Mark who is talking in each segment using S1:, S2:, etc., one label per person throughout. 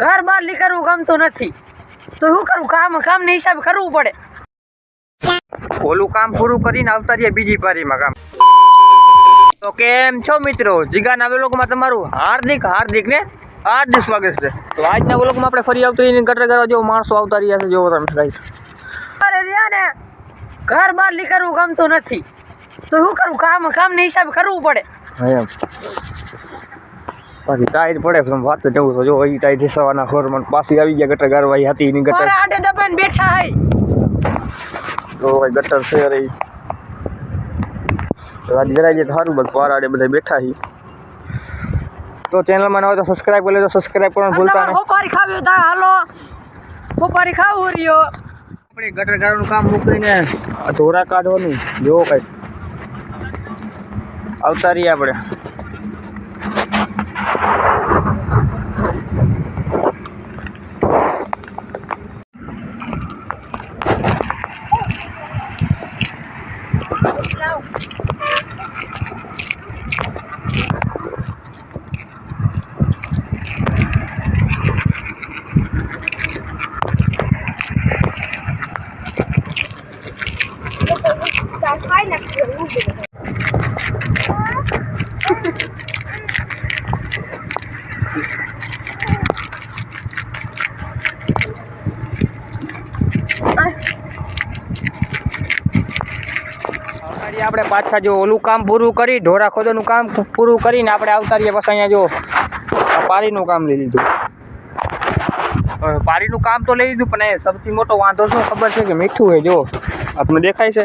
S1: ઘર બહાર નીકળવું ગમતું નથી તો શું કરું? કામ ને હિસાબે કરવું પડે.
S2: ઓલું કામ પૂરું કરીને આવતા રહીએ બીજી પારીમાં કામ. તો કેમ છો મિત્રો? જીગાના વ્લોગમાં તમારું હાર્દિક સ્વાગત છે. તો આજના વ્લોગમાં આપણે ફરી આવતી ગટર કરવા જો માણસો આવતા રહ્યા છે. જો તમે ગાઈસ
S1: અરે રહ્યા ને ઘર બહાર નીકળવું ગમતું નથી તો શું કરું? કામ ને હિસાબે કરવું પડે.
S2: એમ પાછી ટાઈટ પડે વાત જવું તો જો એ ટાઈટ સવારના ખોરમાં પાછી આવી ગયા ગટર ગારવાઈ હતી એની ગટર
S1: આડે દબાઈને બેઠા હઈ
S2: તો ગટર છે રહી તો આજે જરાય છે સારું બસ પારાડે બધા બેઠા હી. તો ચેનલમાં ન હોય તો સબસ્ક્રાઇબ કરી લેજો. સબસ્ક્રાઇબ કરવાનું ભૂલતા નહીં.
S1: હોપારી ખાવી હતા હાલો હોપારી ખાવું રહ્યો.
S2: આપણે ગટર ગારવાનું કામ મૂકીને ધોરા કાઢવાનું જો કઈ આવતા રહીએ આપણે. આપણે પાછા જો ઓલું કામ પૂરું કરી ઢોરા ખોદવાનું કામ પૂરું કરીને આપણે આવતા રહીએ. બસ અહીંયા જો પારીનું કામ લઈ લીધું. પારીનું કામ તો લઈ લીધું પણ એ સૌથી મોટો વાંધો શું ખબર છે કે મીઠું છે. જો આપણે દેખાય છે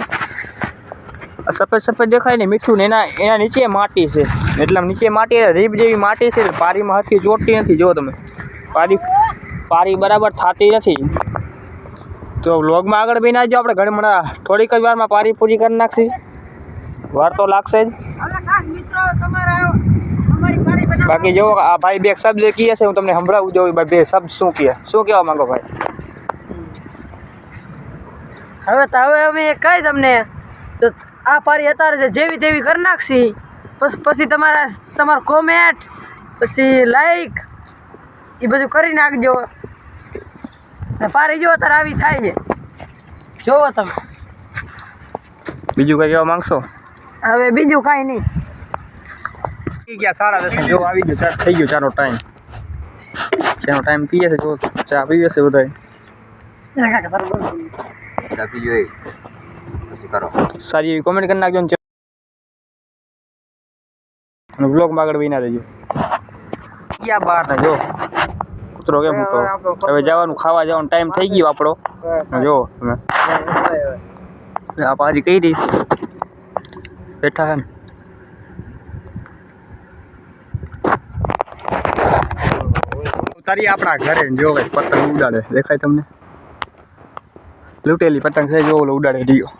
S2: સફેદ દેખાય ને મીઠું ને એના નીચે માટી છે. એટલે નીચે માટી રીબ જેવી માટી છે. પારીમાં હરખી ચોટતી નથી. જો તમે પારી બરાબર થતી નથી. તો વ્લોગમાં આગળ બી ના જો આપણે ઘણા થોડીક જ વારમાં પારી પૂરી કરી નાખશી. વાર તો લાગશે જ. બાકી જો આ ભાઈ બે શબ્દ કહે છે હું તમને સંભળાવું જોઉં. બે શબ્દ શું કહેવા માંગો ભાઈ?
S1: હવે અમે કહી તમને તો આ પારી અત્યારે જેવી તેવી કરી નાખશી. પછી તમારું કોમેન્ટ પછી લાઈક એ બધું કરી નાખજો. પારી જો અત્યારે આવી થાય છે જોવો તમે.
S2: બીજું કઈ કહેવા માંગશો?
S1: હવે બીજું કાંઈ નહીં.
S2: ગયા 10:30 જો આવી ગયો થઈ ગયો ચાનો ટાઈમ. ચાનો ટાઈમ પીએ છે જો ચા પીવે છે બધા. ચા પીજો એ પછી કરો. સારી એવી કોમેન્ટ કરી નાખજો અને બ્લોગમાં આગળ બી ના રહેજો. ક્યાં બહાર ને જો કૂતરો કેમ તો હવે જવાનું ખાવા જવાનો ટાઈમ થઈ ગયો આપણો. જો તમે આ પાછી કઈ રહી બેઠા હે ને ઉતારી આપણા ઘરે જો કઈ પતંગ ઉડાડે દેખાય તમને? લૂંટેલી પતંગ છે જો ઓલો ઉડાડે રહ્યો.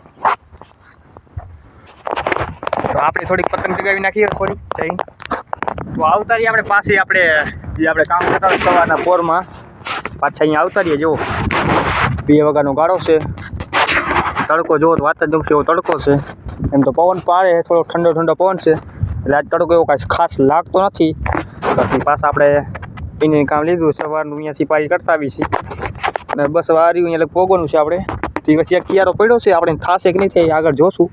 S2: તો આપણે થોડીક પતંગ ચગાવી નાખીએ થોડીક જઈ. તો આવતા રહીએ આપણે પાછી આપણે કામ કરતા સવારના પોરમાં પાછા અહીંયા આવતા રહીએ. જો 2 વાગ્યાનો ગાળો છે. તડકો જો વાત જ જમશે એવો તડકો છે. એમ તો પવન પાડે થોડો ઠંડો પવન છે એટલે આજ તડકો એવો કાંઈ ખાસ લાગતો નથી. બાકી પાછા આપણે એને કામ લીધું સવારનું અહીંયાથી પાછી કરતા આવી છીએ અને બસ વાર્યું અહીંયા પોગવાનું છે આપણે. તે પછી એક કિયારો પડ્યો છે આપણે થશે કે નહીં થાય આગળ જોશું.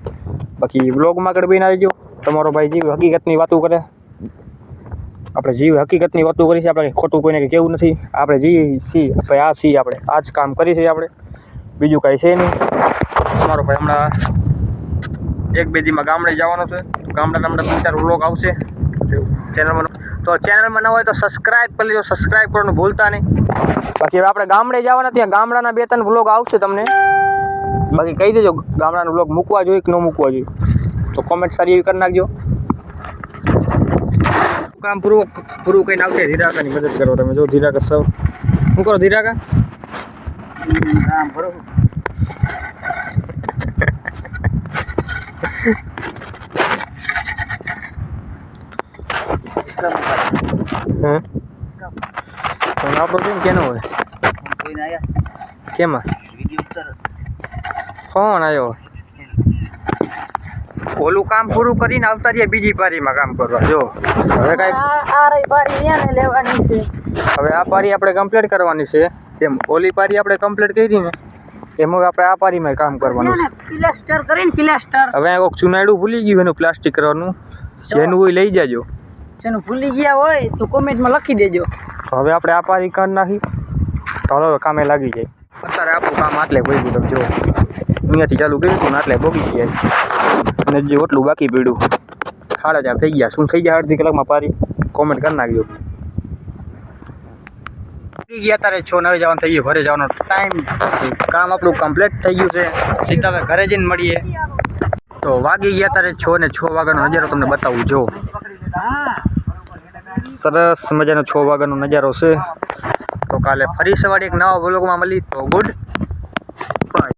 S2: બાકી બ્લોગમાં આગળ બી ના રહેજો. તમારો ભાઈ જીવ હકીકતની વાતો કરે. આપણે જીવ હકીકતની વાતો કરી છે. આપણે ખોટું કોઈને કંઈ કેવું નથી. આપણે જી છીએ ભાઈ આ છીએ આપણે આ જ કામ કરી છે આપણે. બીજું કાંઈ છે નહીં. તમારો ભાઈ હમણાં 1-2 દીમાં ગામડે જવાનો છે. ગામડાના 3-4 વ્લોગ આવશે ચેનલમાં. તો ચેનલમાં ન હોય તો સબસ્ક્રાઇબ કરી લેજો. સબસ્ક્રાઇબ કરવાનું ભૂલતા નહીં. બાકી હવે આપણે ગામડે જવાના ત્યાં ગામડાના 2-3 વ્લોગ આવશે તમને. બાકી કહી દેજો ગામડાનો વ્લોગ મૂકવા જોઈએ કે ન મૂકવા જોઈએ. તો કોમેન્ટ સારી એવી કરી નાખજો. કામ પૂરું કરીને આવશે. ધીરાકાની મદદ કરો તમે. જો ધીરાકા સૌ શું કરો ધીરાકા કામ કરો. આપણો કેમ કેનો હોય કેમાં ફોન આવ્યો ઓલું કામ પૂરું કરીને આવતા રહીએ બીજી પારીમાં કામ કરવા. જો હવે કાંઈ
S1: આ રહી પારી અહીંયા ને લેવાની છે.
S2: હવે આ પારી આપણે કમ્પ્લીટ કરવાની છે. તેમ ઓલી પારી આપણે કમ્પ્લીટ કરી ને એમ હવે આપણે આ પારીમાં કામ કરવાનું છે.
S1: પ્લાસ્ટર કરીને પ્લાસ્ટર.
S2: હવે આ કોઈક ચુનાડું ભૂલી ગયું એનું પ્લાસ્ટિક કરવાનું, જેનું હોય લઈ જાજો.
S1: જેનું ભૂલી ગયા હોય તો કોમેન્ટમાં લખી દેજો.
S2: હવે આપણે આ પારી કરી નાખી તો હવે કામે લાગી જાય. અત્યારે આપણું કામ આટલે પડી ગયું. જો અહીંયાથી ચાલુ કર્યું હતું ને આટલે ભોગી ગયા અને જે ઓટલું બાકી પડ્યું 4:30 થઈ ગયા. શું થઈ ગયા અડધી કલાકમાં પારી? કોમેન્ટ કરી નાખજો. ગયા તારે 6 ને જવાનું થઈ ગયું, ઘરે જવાનો ટાઈમ. કામ આપણું કમ્પ્લીટ થઈ ગયું છે. સીધા હવે ઘરે જઈને મળીએ. તો વાગી ગયા તારે 6 ને 6 વાગ્યાનો નજારો તમને બતાવું. જો સરસ મજાનો 6 વાગ્યાનો નજારો છે. તો કાલે ફરી સવારે એક નવા વ્લોગમાં મળી. તો ગુડ